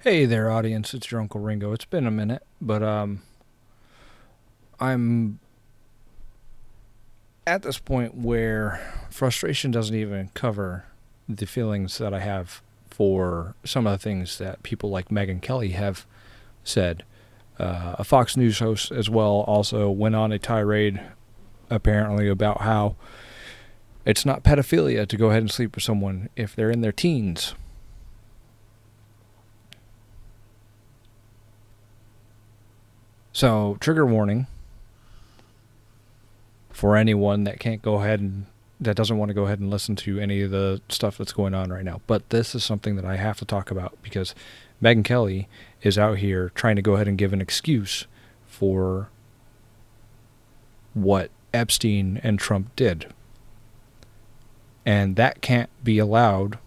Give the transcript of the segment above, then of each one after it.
Hey there, audience. It's your Uncle Ringo. It's been a minute, but I'm at this point where frustration doesn't even cover the feelings that I have for some of the things that people like Megyn Kelly have said. A Fox News host as well also went on a tirade, apparently, about how it's not pedophilia to go ahead and sleep with someone if they're in their teens. So, trigger warning for anyone that can't go ahead and that doesn't want to go ahead and listen to any of the stuff that's going on right now. But this is something that I have to talk about because Megyn Kelly is out here trying to go ahead and give an excuse for what Epstein and Trump did. And that can't be allowed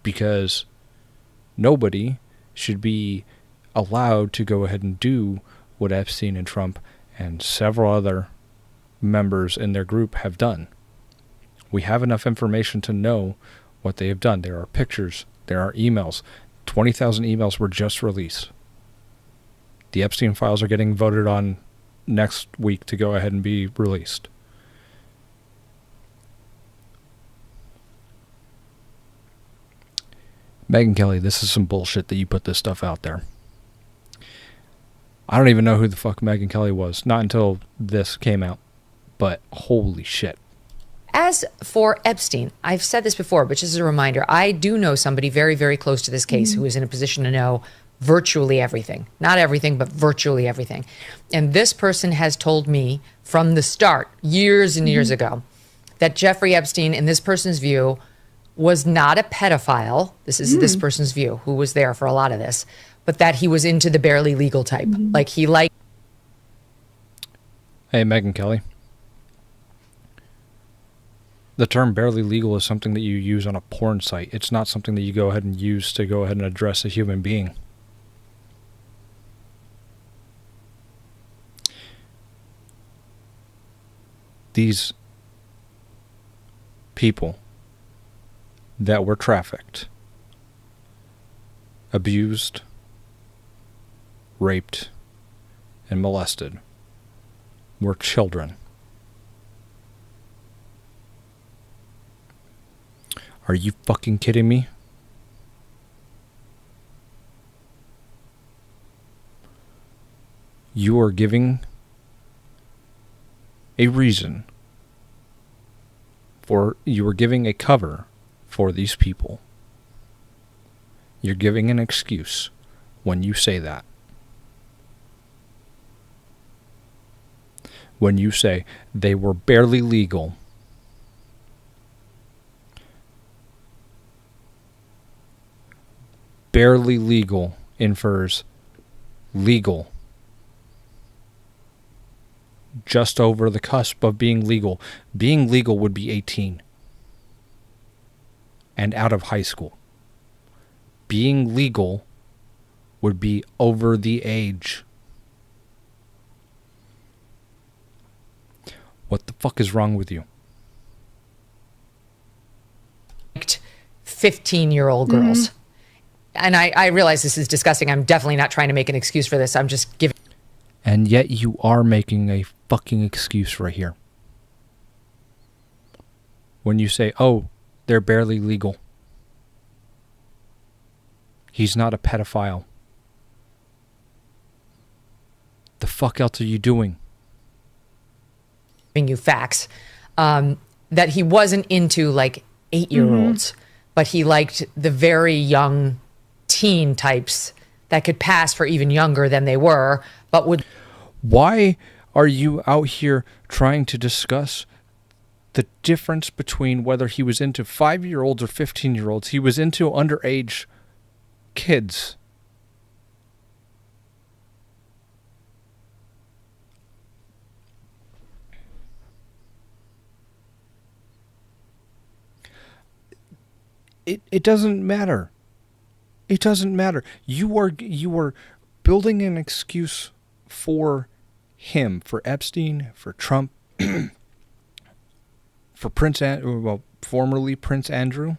because nobody should be allowed to go ahead and do what Epstein and Trump and several other members in their group have done. We have enough information to know what they have done. There are pictures, there are emails. 20,000 emails were just released. The Epstein files are getting voted on next week to go ahead and be released. Megyn Kelly, this is some bullshit that you put this stuff out there. I don't even know who the fuck Megyn Kelly was. Not until this came out. But holy shit. As for Epstein, I've said this before, but just as a reminder, I do know somebody very, very close to this case who is in a position to know virtually everything. Not everything, but virtually everything. And this person has told me from the start, years and years ago, that Jeffrey Epstein, in this person's view, was not a pedophile. This is this person's view, who was there for a lot of this, but that he was into the barely legal type. Like he liked. Hey, Megyn Kelly. The term barely legal is something that you use on a porn site. It's not something that you go ahead and use to go ahead and address a human being. These people that were trafficked, abused, raped, and molested were children. Are you fucking kidding me? You are giving a reason you are giving a cover for these people. You're giving an excuse when you say that. When you say they were barely legal. Barely legal infers legal. Just over the cusp of being legal. Being legal would be 18. And out of high school. Being legal would be over the age. What the fuck is wrong with you? 15-year-old girls. And I realize this is disgusting. I'm definitely not trying to make an excuse for this. I'm just giving. And yet you are making a fucking excuse right here. When you say, oh, they're barely legal. He's not a pedophile. The fuck else are you doing? You facts. That he wasn't into like 8-year-olds, but he liked the very young teen types that could pass for even younger than they were, but would. Why are you out here trying to discuss the difference between whether he was into 5-year-olds or 15-year-olds? He was into underage kids. It doesn't matter. It doesn't matter. You are building an excuse for him, for Epstein, for Trump, for formerly Prince Andrew,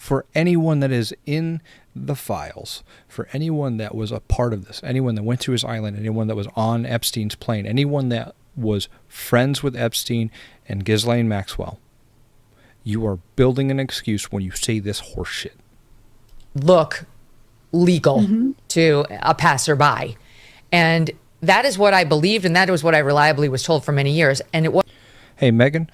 for anyone that is in the files, for anyone that was a part of this, anyone that went to his island, anyone that was on Epstein's plane, anyone that was friends with Epstein and Ghislaine Maxwell, you are building an excuse when you say this horseshit. Look legal to a passerby. And that is what I believed, and that was what I reliably was told for many years. And it was. Hey, Megan,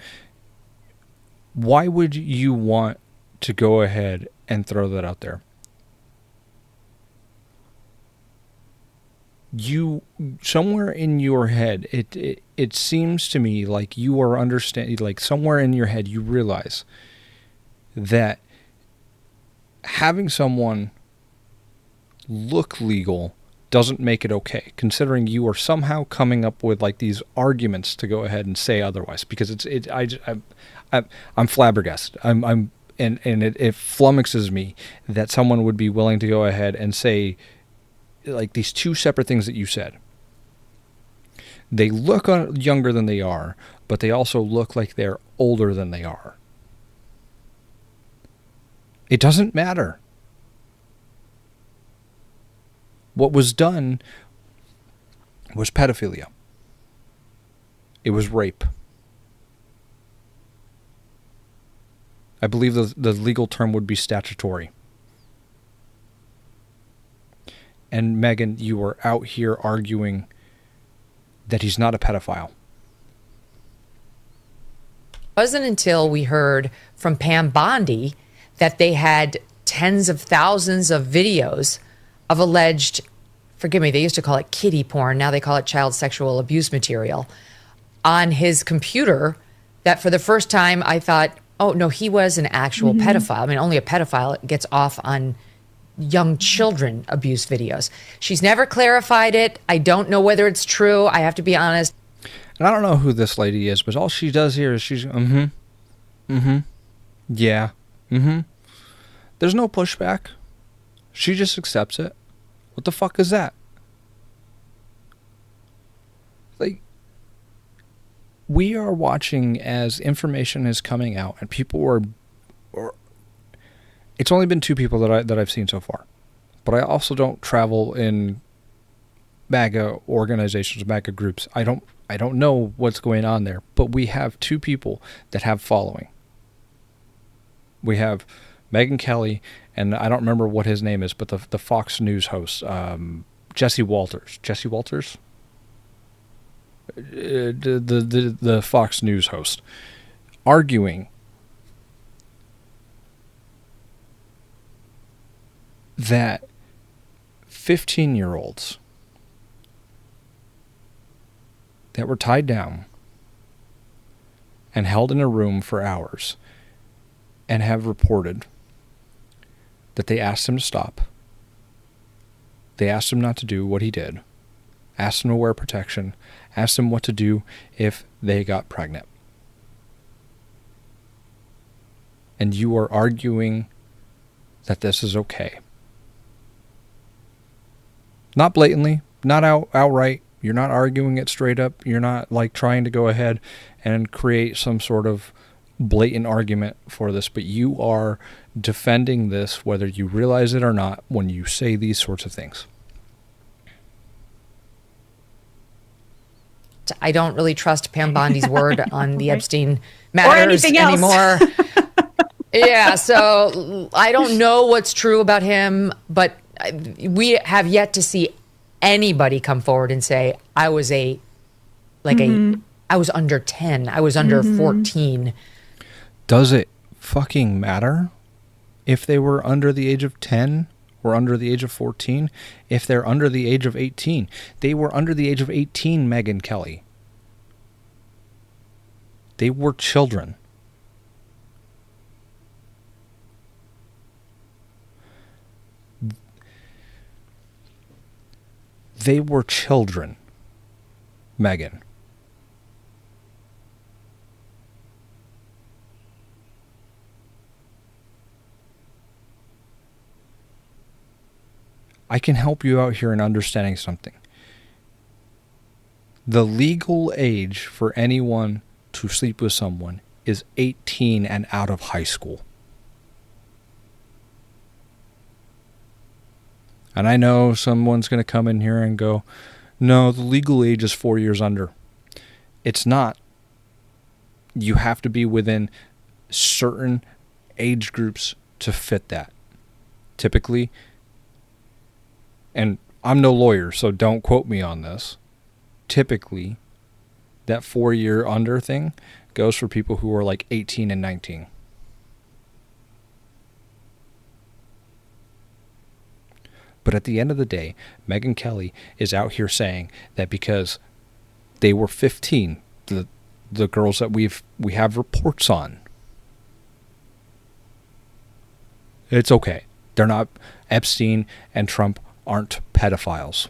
why would you want to go ahead and throw that out there? You, somewhere in your head, it seems to me like you are understanding, like somewhere in your head you realize that having someone look legal doesn't make it okay, considering you are somehow coming up with like these arguments to go ahead and say otherwise, because I'm flabbergasted. And it flummoxes me that someone would be willing to go ahead and say like these two separate things that you said. They look younger than they are, but they also look like they're older than they are. It doesn't matter. What was done was pedophilia. It was rape. I believe the legal term would be statutory. And Megan, you are out here arguing that he's not a pedophile. It wasn't until we heard from Pam Bondi that they had tens of thousands of videos of alleged, forgive me, they used to call it kiddie porn, now they call it child sexual abuse material, on his computer, that for the first time I thought, oh no, he was an actual pedophile. I mean, only a pedophile gets off on young children abuse videos. She's never clarified it. I don't know whether it's true. I have to be honest. And I don't know who this lady is, but all she does here is she's, yeah, There's no pushback. She just accepts it. What the fuck is that? Like, we are watching as information is coming out, and people are, it's only been two people that I've seen so far, but I also don't travel in MAGA organizations, MAGA groups. I don't know what's going on there, but we have two people that have following. We have Megyn Kelly, and I don't remember what his name is, but the Fox News host, Jesse Walters. Jesse Walters? The Fox News host, arguing that 15-year-olds that were tied down and held in a room for hours and have reported that they asked him to stop. They asked him not to do what he did, asked him to wear protection, asked him what to do if they got pregnant. And you are arguing that this is okay. Not blatantly, not outright. You're not arguing it straight up. You're not like trying to go ahead and create some sort of blatant argument for this, but you are defending this whether you realize it or not when you say these sorts of things. I don't really trust Pam Bondi's word on the Epstein matters anymore. Yeah, so I don't know what's true about him, but we have yet to see anybody come forward and say, I was I was under 10, I was under 14. Does it fucking matter if they were under the age of 10 or under the age of 14? If they're under the age of 18? They were under the age of 18, Megyn Kelly. They were children. They were children, Megan. I can help you out here in understanding something. The legal age for anyone to sleep with someone is 18 and out of high school. And I know someone's going to come in here and go, no, the legal age is 4 years under. It's not. You have to be within certain age groups to fit that. Typically, and I'm no lawyer, so don't quote me on this. Typically, that 4 year under thing goes for people who are like 18 and 19. But at the end of the day, Megyn Kelly is out here saying that because they were 15, the girls that we have reports on, it's okay. They're not. Epstein and Trump aren't pedophiles.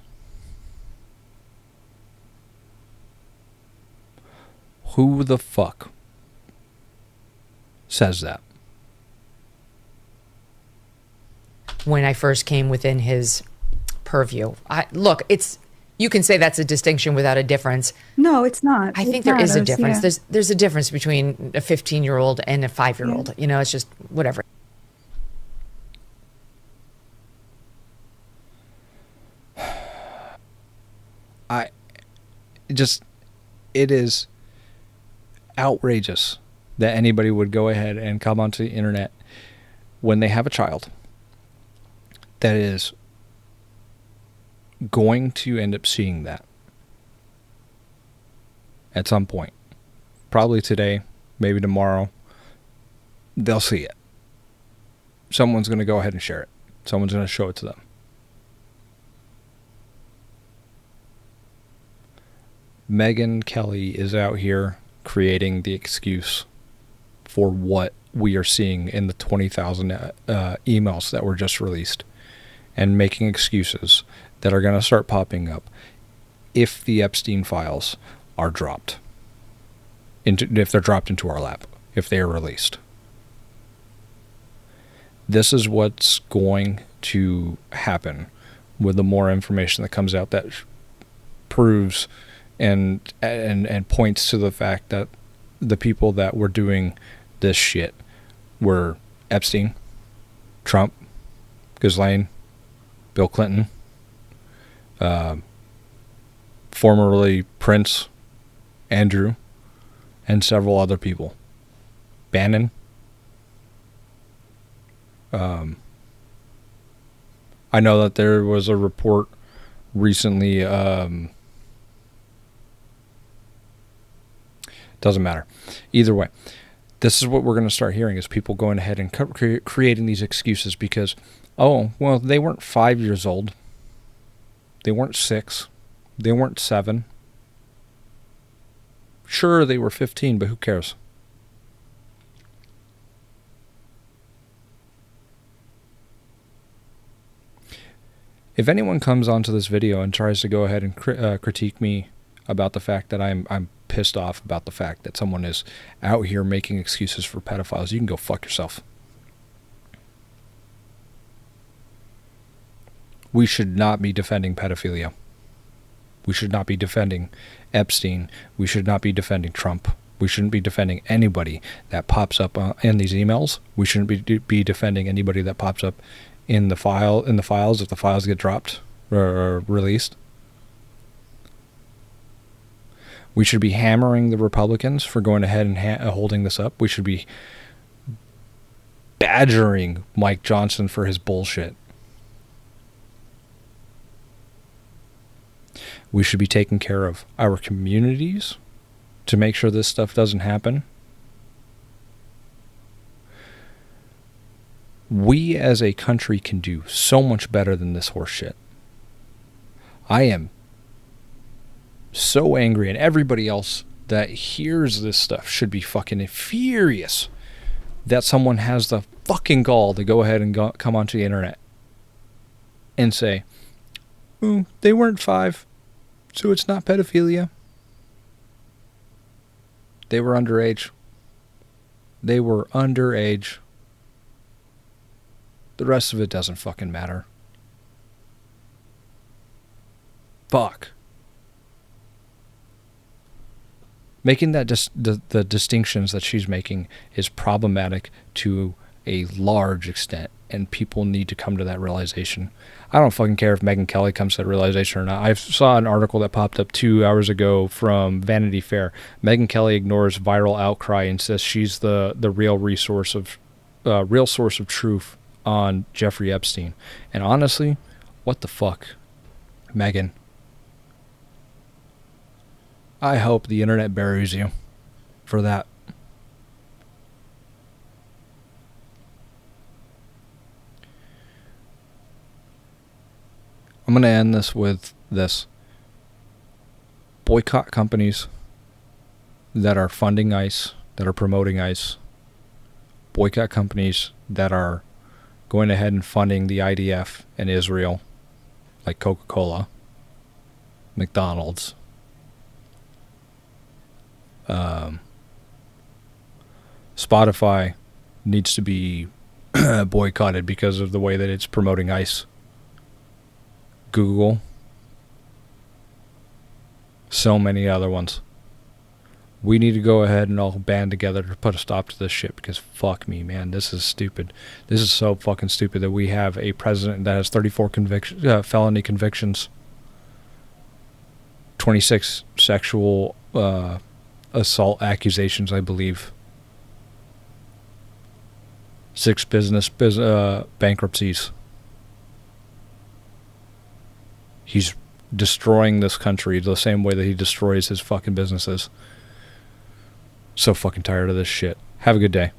Who the fuck says that? When I first came within his purview, you can say that's a distinction without a difference. No, it's not. I think there is a difference. Yeah. There's a difference between a 15-year-old and a 5-year-old. Yeah. It's just whatever. It is outrageous that anybody would go ahead and come onto the internet when they have a child that is going to end up seeing that at some point. Probably today, maybe tomorrow. They'll see it. Someone's going to go ahead and share it. Someone's going to show it to them. Megyn Kelly is out here creating the excuse for what we are seeing in the 20,000 emails that were just released, and making excuses that are going to start popping up if the Epstein files are dropped, if they're dropped into our lap, if they are released. This is what's going to happen with the more information that comes out that proves and points to the fact that the people that were doing this shit were Epstein, Trump, Ghislaine, Bill Clinton, formerly Prince, Andrew, and several other people. Bannon. I know that there was a report recently. Doesn't matter. Either way, this is what we're going to start hearing, is people going ahead and creating these excuses because, oh, well, they weren't 5 years old. They weren't 6. They weren't 7. Sure, they were 15, but who cares? If anyone comes onto this video and tries to go ahead and critique me about the fact that I'm pissed off about the fact that someone is out here making excuses for pedophiles, you can go fuck yourself. We should not be defending pedophilia. We should not be defending Epstein. We should not be defending Trump. We shouldn't be defending anybody that pops up in these emails. We shouldn't be defending anybody that pops up in the files if the files get dropped or released. We should be hammering the Republicans for going ahead and holding this up. We should be badgering Mike Johnson for his bullshit. We should be taking care of our communities to make sure this stuff doesn't happen. We as a country can do so much better than this horse shit. I am so angry, and everybody else that hears this stuff should be fucking furious that someone has the fucking gall to go ahead and come onto the internet and say, "Ooh, they weren't 5, so it's not pedophilia. They were underage. They were underage. The rest of it doesn't fucking matter." Fuck. Making that the distinctions that she's making is problematic to a large extent, and people need to come to that realization. I don't fucking care if Megyn Kelly comes to that realization or not. I saw an article that popped up 2 hours ago from Vanity Fair. Megyn Kelly ignores viral outcry and says she's the real source of truth on Jeffrey Epstein. And honestly, what the fuck, Megyn? I hope the internet buries you for that. I'm going to end this with this. Boycott companies that are funding ICE, that are promoting ICE. Boycott companies that are going ahead and funding the IDF in Israel, like Coca-Cola, McDonald's, Spotify needs to be boycotted because of the way that it's promoting ICE. Google, so many other ones. We need to go ahead and all band together to put a stop to this shit, because fuck me, man, this is stupid. This is so fucking stupid that we have a president that has 34 felony convictions, 26 sexual assault accusations, I believe, 6 business bankruptcies. He's destroying this country the same way that he destroys his fucking businesses. So fucking tired of this shit. Have a good day.